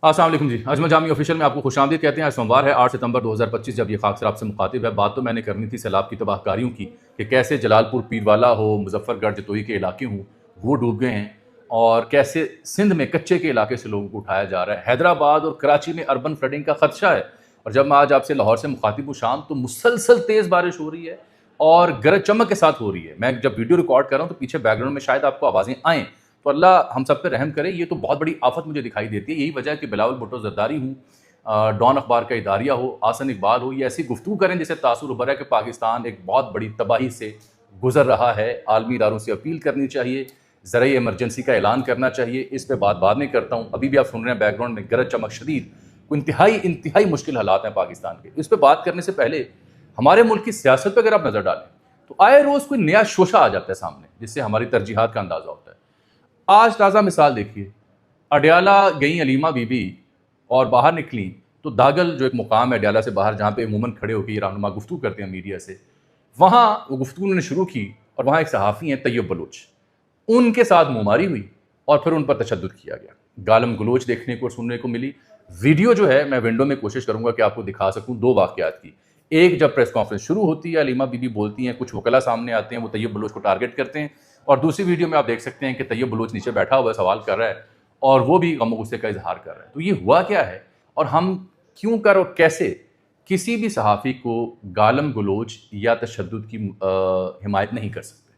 अस्सलाम वालेकुम जी। अजमल जामी ऑफिशियल में आपको खुशामदीद कहते हैं। आज सोमवार है 8 सितंबर 2025। जब ये खाक सर आपसे मुखातिब है, बात तो मैंने करनी थी सैलाब की तबाहकारियों की कि कैसे जलालपुर पीरवाला हो, मुजफ्फरगढ़ जतोई के इलाके हों, वो डूब गए हैं और कैसे सिंध में कच्चे के इलाके से लोगों को उठाया जा रहा है। हैदराबाद और कराची में अर्बन फ्लडिंग का खदशा है। और जब मैं आज आपसे लाहौर से मुखातिब हूँ शाम, तो मुसलसल तेज़ बारिश हो रही है और गरज चमक के साथ हो रही है। मैं जब वीडियो रिकॉर्ड कर रहा हूँ तो पीछे बैकग्राउंड में शायद आपको आवाज़ें आएँ, तो अल्लाह हम सब पे रहम करे। ये तो बहुत बड़ी आफत मुझे दिखाई देती है। यही वजह है कि बिलावल भुट्टो जरदारी हूँ, डॉन अखबार का इदारिया हो, आसन इकबाल हो, ये ऐसी गुफ्तगू करें जिससे तासुर उभर है कि पाकिस्तान एक बहुत बड़ी तबाही से गुजर रहा है। आलमी इदारों से अपील करनी चाहिए, ज़राई इमरजेंसी का ऐलान करना चाहिए। इस पर बात बाद में करता हूँ। अभी भी आप सुन रहे हैं बैकग्राउंड में गरज चमक शदीद, इंतहाई मुश्किल हालात हैं पाकिस्तान के। इस पर बात करने से पहले हमारे मुल्क की सियासत पर अगर आप नज़र डालें तो आए रोज़ कोई नया शोशा आ जाता है सामने, जिससे हमारी तरजीहात का अंदाज़ा होता है। आज ताज़ा मिसाल देखिए, अडयाला गई अलीमा बीबी और बाहर निकली तो दागल जो एक मुकाम है अडयाला से बाहर, जहाँ पे अमूमन खड़े होकर ये रहनुमा गुफ्तगू करते हैं मीडिया से, वहाँ वो गुफ्तगू उन्होंने शुरू की और वहाँ एक सहाफ़ी हैं तैयब बलोच, उनके साथ मुँहमारी हुई और फिर उन पर तशद्दुद किया गया। गालम गलोच देखने को और सुनने को मिली। वीडियो जो है मैं विंडो में कोशिश करूंगा कि आपको दिखा सकूं दो वाक़यात की। एक, जब प्रेस कॉन्फ्रेंस शुरू होती है, अलीमा बीबी बोलती हैं, कुछ वकला सामने आते हैं, वो तैयब बलोच को टारगेट करते हैं। और दूसरी वीडियो में आप देख सकते हैं कि तैयब बलोच नीचे बैठा हुआ है, सवाल कर रहा है और वो भी गम गुस्से का इजहार कर रहा है। तो ये हुआ क्या है और हम क्यों कर और कैसे किसी भी सहाफ़ी को गालम गलोच या तशद्दुद की हिमायत नहीं कर सकते।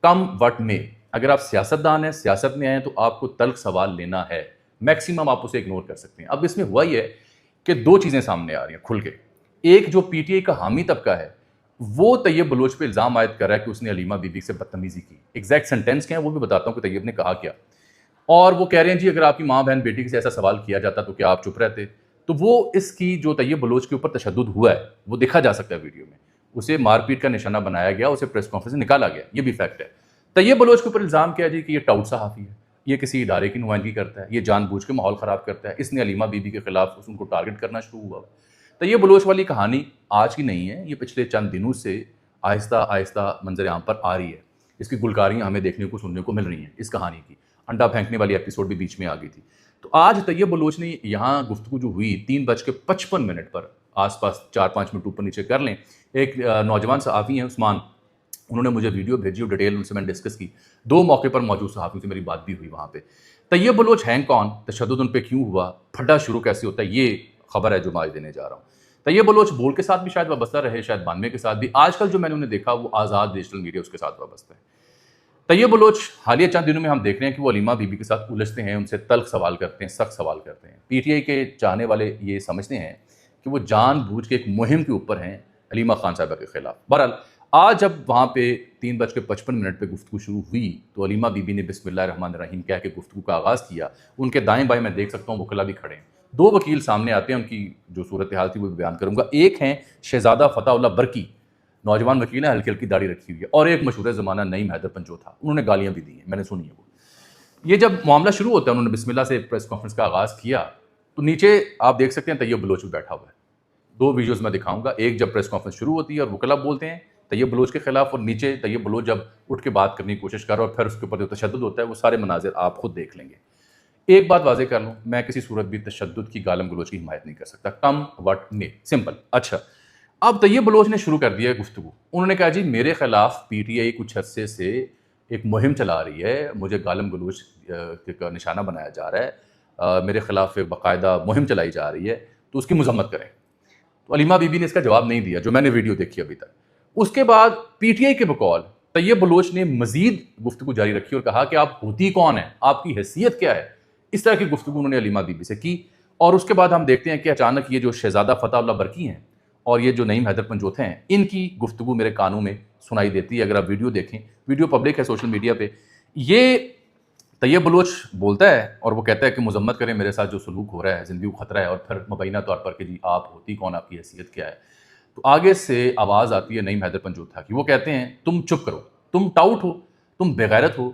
कम वट में अगर आप सियासतदान हैं, सियासत में आए, तो आपको तल्ख सवाल लेना है। मैक्सिमम आप उसे इग्नोर कर सकते हैं। अब इसमें हुआ ये है कि दो चीज़ें सामने आ रही हैं खुल के। एक, जो पीटीआई का हामी तबका है, वो तैयब बलोच पे इल्ज़ाम आयद कर रहा है कि उसने अलीमा बीबी से बदतमीज़ी की। एग्जैक्ट सेंटेंस क्या है वो भी बताता हूँ कि तैयब ने कहा क्या। और वो कह रहे हैं जी, अगर आपकी माँ बहन बेटी से ऐसा सवाल किया जाता तो क्या आप चुप रहते। तो वो इसकी जो तैयब बलोच के ऊपर तशद्दुद हुआ है वो देखा जा सकता है वीडियो में। उसे मारपीट का निशाना बनाया गया, उसे प्रेस कॉन्फ्रेंस से निकाला गया, ये भी फैक्ट है। तैयब बलोच के ऊपर इल्ज़ाम किया जी कि ये टाउट सहाफ़ी है, ये किसी इदारे की नुमाइंदगी करता है, ये जानबूझ के माहौल ख़राब करता है, इसने अलीमा बीबी के खिलाफ उनको टारगेट करना शुरू हुआ। तैयब बलोच वाली कहानी आज की नहीं है, ये पिछले चंद दिनों से आहिस्ता आहिस्ता मंजर आम पर आ रही है। इसकी गुलकारियाँ हमें देखने को सुनने को मिल रही हैं। इस कहानी की अंडा फेंकने वाली एपिसोड भी बीच में आ गई थी। तो आज तैयब बलोच ने यहाँ गुफ्तगू जो हुई 3:55 पर, आसपास 4-5 मिनट ऊपर नीचे कर लें, एक नौजवान सहाफ़ी हैं उस्मान, उन्होंने मुझे वीडियो भेजी और डिटेल उनसे मैंने डिस्कस की। दो मौके पर मौजूद सहाफ़ियों से मेरी बात भी हुई वहाँ पे। तैयब बलोच हैं कौन, तशद्दुद उन पे क्यों हुआ, फड्डा शुरू कैसे होता है, ये खबर है जो मैं आज देने जा रहा हूँ। तैयब बलोच बोल के साथ भी शायद वाबस्ता रहे, शायद बानवे के साथ भी। आजकल जो मैंने उन्हें देखा वो आज़ाद डिजिटल मीडिया उसके साथ वाबस्ता है। तैयब बलोच हालिया चंद दिनों में हम देख रहे हैं कि वो अलीमा बीबी के साथ उलझते हैं, उनसे तल्ख सवाल करते हैं, सख्त सवाल करते हैं। पीटीआई के चाहने वाले ये समझते हैं कि वो जानबूझ के एक मुहिम के ऊपर हैं अलीमा खान साहबा के खिलाफ। बहरहाल आज जब वहाँ पे 3:55 पे गुफ्तगू शुरू हुई तो अलीमा बीबी ने बिस्मिल्लाहिर्रहमानिर्रहीम कह के गुफ्तगू का आगाज़ किया। उनके दाएं बाएं मैं देख सकता हूँ वकला भी खड़े हैं। दो वकील सामने आते हैं, उनकी जो सूरत हाल थी वो बयान करूँगा। एक हैं शहजादा फताउल्लाह बरकी, नौजवान वकील है, हल्की हल्की दाढ़ी रखी हुई है, और एक मशहूर ज़माना नईम हैदर पंजोथा, उन्होंने गालियाँ भी दी हैं, मैंने सुनी है वो। ये जब मामला शुरू होता है, उन्होंने बिस्मिल्लाह से प्रेस कॉन्फ्रेंस का आगाज़ किया तो नीचे आप देख सकते हैं तैयब बलोच भी बैठा हुआ है। दो वीडियोज़ मैं दिखाऊंगा। एक जब प्रेस कॉन्फ्रेंस शुरू होती है और वकला बोलते हैं तैयब बलोच के खिलाफ, और नीचे तैयब बलोच जब उठ के बात करने की कोशिश कर रहा है और फिर उसके ऊपर जो तशद्दुद होता है वो सारे मनाजिर आप खुद देख लेंगे। एक बात वाज़ेह कर लूँ, मैं किसी सूरत भी तशद्दुद की, गालम गलोच की हिमायत नहीं कर सकता, कम वट ने, सिंपल। अच्छा, अब तैयब बलोच ने शुरू कर दिया है गुफ्तगू। उन्होंने कहा जी मेरे खिलाफ पीटीआई कुछ अरसे से एक मुहिम चला रही है, मुझे गालम गलोच का निशाना बनाया जा रहा है, मेरे खिलाफ एक बाकायदा मुहिम चलाई जा रही है, तो उसकी मजम्मत करें। तो अलीमा बीबी ने इसका जवाब नहीं दिया जो मैंने वीडियो देखी अभी तक। उसके बाद पीटीआई के बकौल तैयब बलोच ने मजीद गुफ्तगू जारी रखी और कहा कि आप होती कौन है, आपकी हैसियत क्या है। इस तरह की गुफ्तगू उन्होंने अलीमा बीबी से की। और उसके बाद हम देखते हैं कि अचानक ये जो शहजादा फताउल्लाह बरकी हैं और ये जो नईम हैदर पंजोथे हैं, इनकी गुफ्तगू मेरे कानों में सुनाई देती है। अगर आप वीडियो देखें, वीडियो पब्लिक है सोशल मीडिया पे। ये तैयब बलोच बोलता है और वो कहता है कि मुजम्मत करें, मेरे साथ जो सलूक हो रहा है, ज़िंदगी को ख़तरा है, और फिर मुबैना तौर पर कि जी आप होती कौन, आपकी हैसियत क्या है। तो आगे से आवाज़ आती है नईम हैदर पंजोथा की। वो कहते हैं तुम चुप करो, तुम टाउट हो, तुम बेगैरत हो,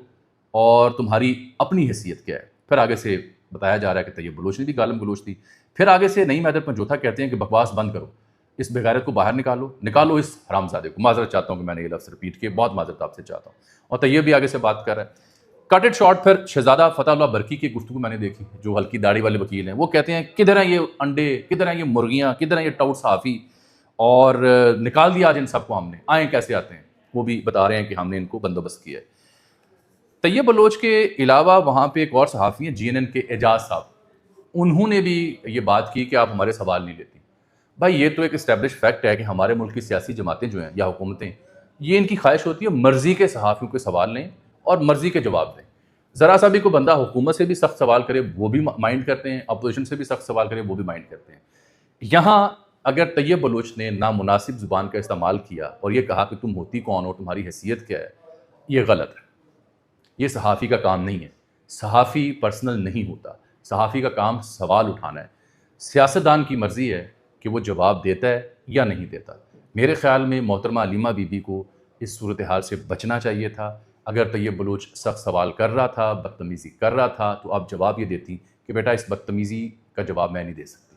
और तुम्हारी अपनी हैसियत क्या है। फिर आगे से बताया जा रहा है कि तैयब बलोच ने भी गालम गलोच दी। फिर आगे से नईम हैदर पंजोथा कहते हैं कि बकवास बंद करो, इस बेगैरत को बाहर निकालो, निकालो इस हरामजादे को। माजरत चाहता हूँ कि मैंने ये लफ्ज़ रिपीट किए, बहुत माजरत आपसे चाहता हूँ। और तैयब भी आगे से बात कर रहा है। कट शॉर्ट फिर शहजादा फतेहुल्लाह बरकी की गुफ्तगू मैंने देखी, जो हल्की दाढ़ी वाले वकील हैं। वो कहते हैं किधर हैं ये अंडे, किधर हैं ये मुर्गियां, किधर हैं ये टाउट सहाफ़ी, और निकाल दिया आज इन सबको हमने, आए कैसे आते हैं। वो भी बता रहे हैं कि हमने इनको बंदोबस्त किया है। तैयब बलोच के अलावा वहाँ पे एक और सहाफ़ी हैं GNN के एजाज साहब, उन्होंने भी ये बात की कि आप हमारे सवाल नहीं लेती। भाई ये तो एक इस्टेब्लिश फैक्ट है कि हमारे मुल्क की सियासी जमातें जो हैं या हुकूमतें, ये इनकी ख्वाहिश होती है मर्जी के सहाफ़ियों के सवाल लें और मर्जी के जवाब दें। ज़रा सा भी कोई बंदा हुकूमत से भी सख्त सवाल करे वो भी माइंड करते हैं, अपोजिशन से भी सख्त सवाल करे वो भी माइंड करते हैं। यहाँ अगर तैयब बलोच ने नामुनासिब ज़ुबान का इस्तेमाल किया और ये कहा कि तुम होती कौन हो, तुम्हारी हैसियत क्या है, ये गलत है। ये सहाफ़ी का काम नहीं है। सहाफ़ी पर्सनल नहीं होता, सहाफ़ी का काम सवाल उठाना है। सियासतदान की मर्ज़ी है कि वो जवाब देता है या नहीं देता। मेरे ख़्याल में मोहतरमा अलीमा बीबी को इस सूरत हाल से बचना चाहिए था। अगर तैयब बलोच सख्त सवाल कर रहा था, बदतमीज़ी कर रहा था, तो आप जवाब ये देती कि बेटा इस बदतमीज़ी का जवाब मैं नहीं दे सकती,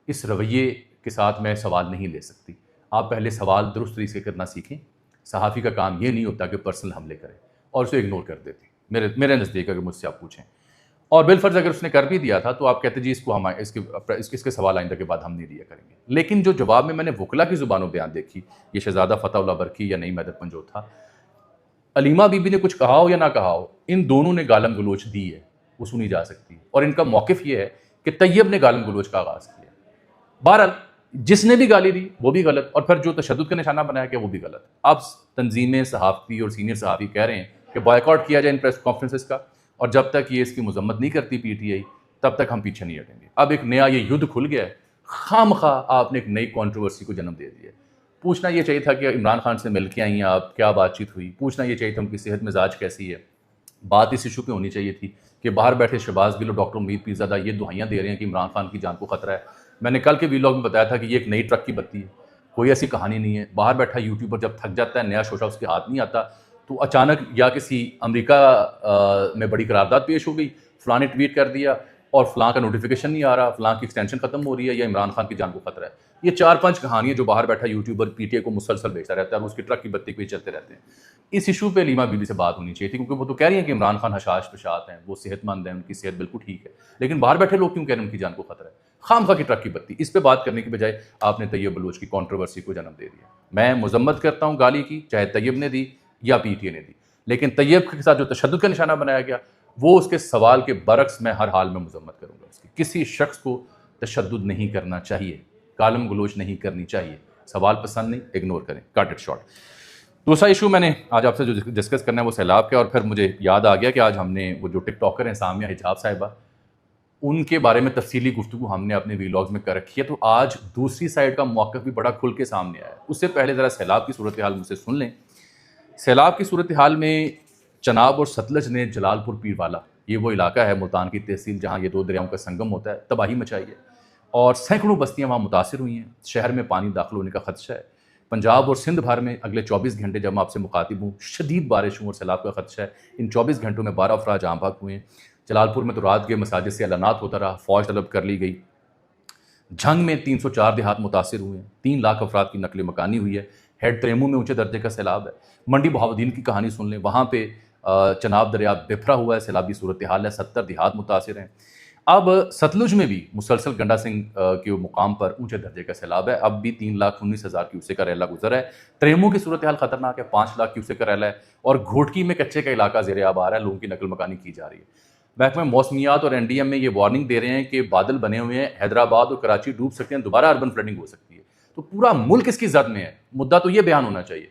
इस रवैये के साथ मैं सवाल नहीं ले सकती। आप पहले सवाल दुरुस्त तरीके से करना सीखें। सहाफ़ी का काम ये नहीं होता कि पर्सनल हमले करें और उसे इग्नोर कर देती। मेरे नज़दीक अगर मुझसे आप पूछें, और बिलफर्ज अगर उसने कर भी दिया था तो आप कहते जी इसको हम इसके सवाल आइंदा के बाद हम नहीं दिया करेंगे। लेकिन जो जवाब में मैंने वकला की ज़ुबानों बयान देखी, ये शहजादा फतेहुल्लाह बरकी या नईम हैदर पंजोथा, अलीमा बीबी ने कुछ कहा हो या ना कहा हो, इन दोनों ने गालम गलोच दी है, वो सुनी जा सकती है। और इनका मौक़िफ़ ये है कि तैयब ने गालम गलोच का आगाज़ किया। बहरहाल जिसने भी गाली दी वो भी गलत, और फिर जो तशद्दुद का निशाना बनाया गया वो भी गलत। अब तंजीमें, सहाफ़ी और सीनियर सहाफ़ी कह रहे हैं कि बॉयकॉट किया जाए इन प्रेस कॉन्फ्रेंसेस का, और जब तक ये इसकी मजम्मत नहीं करती PTI तब तक हम पीछे नहीं हटेंगे। अब एक नया ये युद्ध खुल गया है, खामखा आपने एक नई कंट्रोवर्सी को जन्म दे दिया। पूछना ये चाहिए था कि इमरान खान से मिल के आई हैं आप, क्या बातचीत हुई। पूछना ये चाहिए था उनकी सेहत मिजाज कैसी है। बात इस इशू पे होनी चाहिए थी कि बाहर बैठे शहबाज गिल और डॉक्टर उम्मीद पीरज़ादा ये दुआइयाँ दे रहे हैं कि इमरान खान की जान को खतरा है। मैंने कल के वीलॉग में बताया था कि ये एक नई ट्रक की बत्ती है, कोई ऐसी कहानी नहीं है। बाहर बैठा यूट्यूबर जब थक जाता है, नया शोशा उसके हाथ नहीं आता, तो अचानक या किसी अमेरिका में बड़ी करारदाद पेश हो गई, फ़लाँ ने ट्वीट कर दिया और फ़लाँ का नोटिफिकेशन नहीं आ रहा, फ़लाँ की एक्सटेंशन खत्म हो रही है, या इमरान खान की जान को खतरा है। ये 4-5 कहानियाँ जो बाहर बैठा यूट्यूबर PTI को मुसलसल बेचता रहता है और उसकी ट्रक की बत्ती पे चलते रहते हैं। इस इशू पे अलीमा बीबी से बात होनी चाहिए थी, क्योंकि वो तो कह रही हैं कि इमरान खान हशाश पशात हैं, वो सेहतमंद हैं, उनकी सेहत बिल्कुल ठीक है, लेकिन बाहर बैठे लोग क्यों कह रहे हैं उनकी जान को खतरा है। खामखा की ट्रक की बत्ती, इस पे बात करने की बजाय आपने तैयब बलोच की कंट्रोवर्सी को जन्म दे दिया। मैं मजम्मत करता हूँ गाली की, चाहे तैयब ने दी या PTI ने दी, लेकिन तैयब के साथ जो तशद्दुद का निशाना बनाया गया वो उसके सवाल के बरक्स मैं हर हाल में मजम्मत करूँगा। उसकी किसी शख्स को तशद्दुद नहीं करना चाहिए, गालम गलोच नहीं करनी चाहिए। सवाल पसंद नहीं, इग्नोर करें, कट इट शॉर्ट। दूसरा इशू मैंने आज आपसे जो डिस्कस करना है वो सैलाब का, और फिर मुझे याद आ गया कि आज हमने वो जो टिकटॉकर हैं सामिया हिजाब साहिबा, उनके बारे में तफसीली गुफ्तगू हमने अपने वीलॉग्स में कर रखी है। तो आज दूसरी साइड का मौक़िफ़ भी बड़ा खुल के सामने आया है। उससे पहले ज़रा सैलाब की सूरत हाल मुझसे सुन लें। सैलाब की सूरत हाल में चनाब और सतलज ने जलालपुर पीरवाला, ये वो इलाका है मुल्तान की तहसील जहाँ ये दो दरियाओं का संगम होता है, तबाही मचाई है और सैकड़ों बस्तियाँ वहाँ मुतासिर हुई हैं। शहर में पानी दाखिल होने का खदशा है। पंजाब और सिंध भर में अगले 24 घंटे जब मैं आपसे मुखातिब हूँ शदीद बारिशों और सैलाब का खदशा है। इन 24 घंटों में 12 अफराद जाँ भाग हुए हैं। जलालपुर में तो रात के मसाजिद से ऐलानात होता रहा, फ़ौज तलब कर ली गई। झंग में 304 देहात मुतासिर हुए हैं, 3 लाख अफराद की नकल मकानी हुई है। हेड त्रेमू में ऊंचे दर्जे का सैलाब है। मंडी बहाउद्दीन की कहानी सुन लें, वहाँ पे चनाब दरिया बिफरा हुआ है, सैलाबी सूरत हाल है, 70 देहात मुतासिर हैं। अब सतलुज में भी मुसलसल गंडा सिंह के मुकाम पर ऊंचे दर्जे का सैलाब है। अब भी 3,19,000 क्यूसेक का रैला गुजरा है। त्रेमू की सूरत हाल खतरनाक है, 5 लाख क्यूसेक का रैला है और घोटकी में कच्चे का इलाका ज़ेर आब आ रहा है, लोगों की नकल मकानी की जा रही है। महकमा मौसमियात और NDM में ये वार्निंग दे रहे हैं कि बादल बने हुए हैं, हैदराबाद और कराची डूब सकते हैं, दोबारा अर्बन फ्लडिंग हो सकती है। तो पूरा मुल्क इसकी जद में है, मुद्दा तो ये बयान होना चाहिए।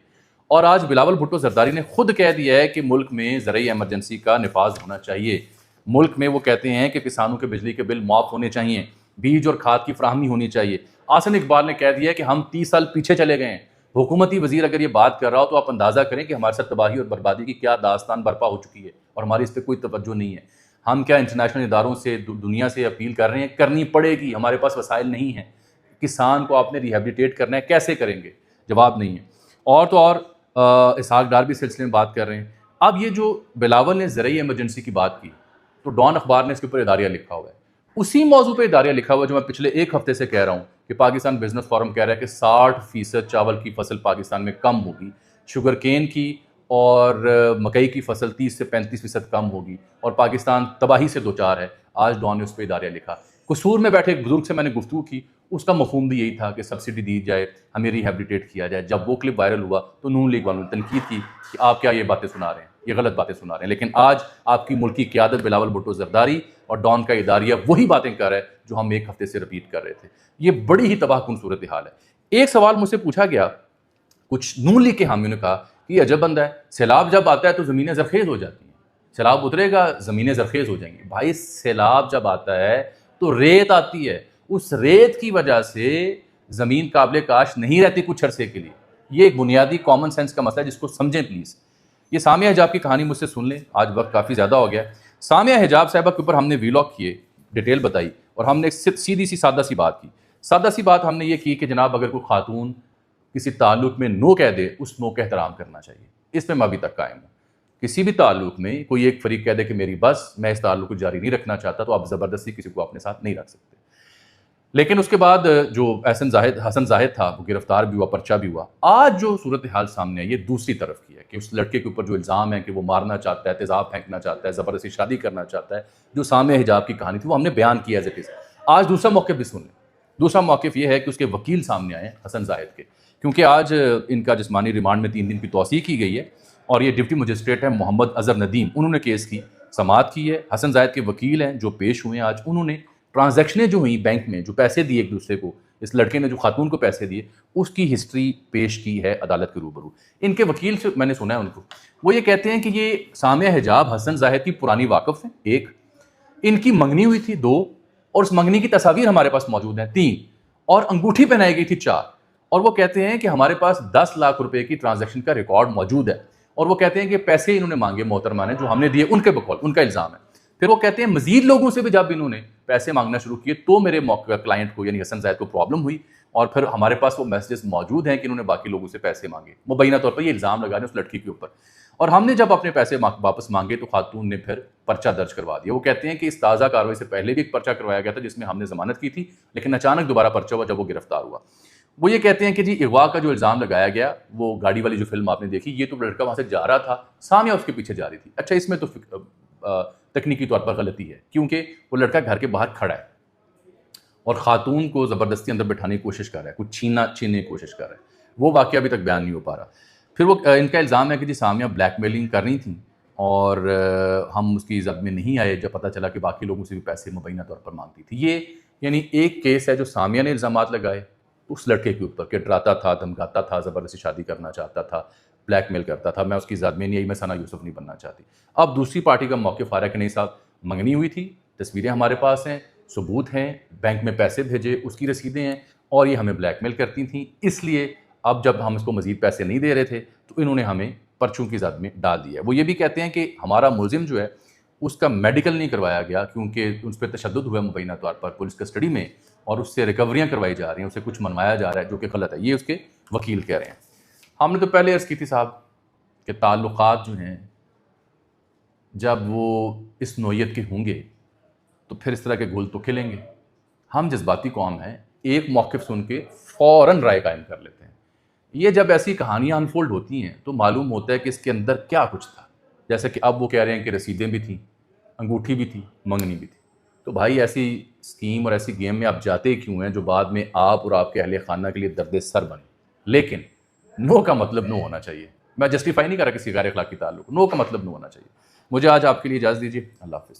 और आज बिलावल भुट्टो जरदारी ने खुद कह दिया है कि मुल्क में ज़रूरी एमरजेंसी का निफाज होना चाहिए। मुल्क में वो कहते हैं कि किसानों के बिजली के बिल माफ़ होने चाहिए, बीज और खाद की फ्राहमी होनी चाहिए। आसन इकबाल ने कह दिया कि हम 30 साल पीछे चले गए हैं। हुकूमती वजीर अगर ये बात कर रहा हो तो आप अंदाज़ा करें कि हमारे साथ तबाही और बर्बादी की क्या दास्तान बर्पा हो चुकी है और हमारी इस पर कोई तवज्जो नहीं है। हम क्या इंटरनेशनल इदारों से, दुनिया से अपील कर रहे हैं? करनी पड़ेगी, हमारे पास वसाइल नहीं हैं। किसान को आपने रिहेबिलिटेट करना है, कैसे करेंगे? जवाब नहीं है। और तो और इसहाक डार भी सिलसिले में बात कर रहे हैं। अब ये जो बिलावल ने ज़रूरी एमरजेंसी की बात की, तो डॉन अखबार ने इसके ऊपर इदारिया लिखा हुआ है। उसी मौजू पे इदारिया लिखा हुआ है जो मैं पिछले एक हफ्ते से कह रहा हूँ कि पाकिस्तान बिजनेस फोरम कह रहा है कि 60% चावल की फसल पाकिस्तान में कम होगी, शुगर केन की और मकई की फसल 30 से 35% कम होगी और पाकिस्तान तबाही से दो चार है। आज डॉन ने उस पर इदारे लिखा। कसूर में बैठे एक बुजुर्ग से मैंने गुफ्तगू की, उसका मफहूम भी यही था कि सब्सिडी दी जाए, हमें रिहेबिलिटेट किया जाए। जब वो क्लिप वायरल हुआ तो नून लीग वालों ने तनकीद की कि आप क्या ये बातें सुना रहे हैं, ये गलत बातें सुना रहे हैं। लेकिन आज आपकी मुल्क की क़यादत बिलावल भुट्टो जरदारी और डॉन का इदारिया वही बातें कर रहा है जो हम एक हफ्ते से रिपीट कर रहे थे। ये बड़ी ही तबाहकुन सूरत हाल है। एक सवाल मुझसे पूछा गया, कुछ नून लीग के हामियों ने कहा कि अजब बंदा है, सैलाब जब आता है तो ज़मीनें जरखेज़ हो जाती हैं, सैलाब उतरेगा ज़मीनें जरखेज़ हो जाएंगी। भाई सैलाब जब आता है तो रेत आती है, उस रेत की वजह से ज़मीन काबिल काश नहीं रहती कुछ अरसे के लिए। ये एक बुनियादी कॉमन सेंस का मसला है जिसको समझें प्लीज़। ये सामिया हिजाब की कहानी मुझसे सुन लें, आज वक्त काफ़ी ज़्यादा हो गया। सामिया हिजाब साहिबा के ऊपर हमने वीलॉग किए, डिटेल बताई और हमने एक सीधी सी सादा सी बात की। सादा सी बात हमने ये की कि जनाब अगर कोई खातून किसी ताल्लुक में नो कह दे, उस नो का एहतराम करना चाहिए। इस पर मैं अभी तक कायम हूँ। किसी भी ताल्लुक में कोई एक फरीक कह दे कि मेरी बस, मैं इस ताल्लुक को जारी नहीं रखना चाहता, तो आप ज़बरदस्ती किसी को अपने साथ नहीं रख सकते। लेकिन उसके बाद जो हसन जाहिद था वो गिरफ्तार भी हुआ, पर्चा भी हुआ। आज जो सूरत हाल सामने है ये दूसरी तरफ की है कि उस लड़के के ऊपर जो इल्ज़ाम है कि वो मारना चाहता है, तेज़ाब फेंकना चाहता है, ज़बरदस्ती शादी करना चाहता है, जो सामिया हिजाब की कहानी थी वो हमने बयान किया एज इट इज़। आज दूसरा मौक़िफ़ भी सुन लें। दूसरा मौक़िफ़ ये है कि उसके वकील सामने आए हसन जाहिद के, क्योंकि आज इनका जिस्मानी रिमांड में 3 दिन की तौसीह की गई है और ये डिप्टी मजिस्ट्रेट है मोहम्मद अज़हर नदीम, उन्होंने केस की समाअत की है। हसन जाहिद के वकील हैं जो पेश हुए हैं आज, उन्होंने ट्रांजैक्शनें जो हुई बैंक में, जो पैसे दिए एक दूसरे को, इस लड़के ने जो खातून को पैसे दिए, उसकी हिस्ट्री पेश की है अदालत के रूबरू। इनके वकील से मैंने सुना है उनको, वो ये कहते हैं कि ये सामिया हिजाब हसन जाहिद की पुरानी वाकफ़ है, 1, इनकी मंगनी हुई थी 2, और उस मंगनी की तस्वीर हमारे पास मौजूद है 3, और अंगूठी पहनाई गई थी 4। और वो कहते हैं कि हमारे पास 10 लाख रुपए की ट्रांजैक्शन का रिकॉर्ड मौजूद है। और वो कहते हैं कि पैसे इन्होंने मांगे मोहतरमा ने, जो हमने दिए उनके बकौल, उनका इल्ज़ाम है। फिर वो कहते हैं मजीद लोगों से भी जब इन्होंने पैसे मांगना शुरू किए तो मेरे क्लाइंट को यानी हसन जाहिद को प्रॉब्लम हुई, और फिर हमारे पास वो मैसेजेस मौजूद हैं कि इन्होंने बाकी लोगों से पैसे मांगे। मुबैना तौर पर ये इल्ज़ाम लगा रहे हैं उस लड़की के ऊपर। और हमने जब अपने पैसे वापस मांगे तो खातून ने फिर पर्चा दर्ज करवा दिया। वो कहते हैं कि इस ताज़ा कार्रवाई से पहले भी एक पर्चा करवाया गया था जिसमें हमने जमानत की थी, लेकिन अचानक दोबारा पर्चा हुआ जब वो गिरफ्तार हुआ। वो ये कहते हैं कि जी अगवा का जो इल्ज़ाम लगाया गया, वो गाड़ी वाली जो फिल्म आपने देखी, ये तो लड़का वहाँ से जा रहा था, सामिया उसके पीछे जा रही थी। अच्छा, इसमें तो तकनीकी तौर पर गलती है, क्योंकि वो लड़का घर के बाहर खड़ा है और ख़ातून को ज़बरदस्ती अंदर बैठाने की कोशिश कर रहा है, कुछ छीनने की कोशिश कर रहा है। वो वाक़या अभी तक बयान नहीं हो पा रहा। फिर वो इनका इल्ज़ाम है कि जी सामिया ब्लैकमेलिंग कर रही थी और हम उसकी ज़द में नहीं आए जब पता चला कि बाकी लोगों से भी पैसे मुबैना तौर पर मांगती थी। ये यानी एक केस है जो सामिया ने इल्ज़ामात लगाए उस लड़के के ऊपर कि डराता था, धमकाता था, ज़बरदस्ती शादी करना चाहता था, ब्लैकमेल करता था, मैं उसकी ज़द में नहीं आई, मैं सना यूसुफ नहीं बनना चाहती। अब दूसरी पार्टी का मौक़िफ़ आ रहा है कि नहीं साहब, मंगनी हुई थी, तस्वीरें हमारे पास हैं, सबूत हैं, बैंक में पैसे भेजे उसकी रसीदें हैं, और ये हमें ब्लैकमेल करती थी, इसलिए अब जब हम इसको मज़ीद पैसे नहीं दे रहे थे तो इन्होंने हमें पर्चों की ज़द में डाल दिया। वो ये भी कहते हैं कि हमारा मुलज़िम जो है उसका मेडिकल नहीं करवाया गया क्योंकि उस पर तशद्दुद हुआ मुबैना तौर पर पुलिस कस्टडी में, और उससे रिकवरियाँ करवाई जा रही हैं, उससे कुछ मनवाया जा रहा है, जो कि गलत है। ये उसके वकील कह रहे हैं। हमने तो पहले अर्ज़ की थी साहब कि ताल्लुकात जो हैं जब वो इस नौइयत के होंगे तो फिर इस तरह के घुल तो खिलेंगे। हम जज्बाती कौम हैं, एक मौक़िफ़ सुन के फ़ौरन राय कायम कर लेते हैं। ये जब ऐसी कहानियाँ अनफोल्ड होती हैं तो मालूम होता है कि इसके अंदर क्या कुछ था। जैसे कि अब वो कह रहे हैं कि रसीदें भी थी, अंगूठी भी थी, मंगनी भी थी। तो भाई ऐसी स्कीम और ऐसी गेम में आप जाते क्यों हैं जो बाद में आप और आपके अहले खाना के लिए दर्द सर बने। लेकिन नो का मतलब नो होना चाहिए। मैं जस्टिफाई नहीं कर रहा किसी गैर अखलाकी ताल्लुक, नो का मतलब नो होना चाहिए। मुझे आज आपके लिए इजाज़त दीजिए। अल्लाह हाफ़िज़।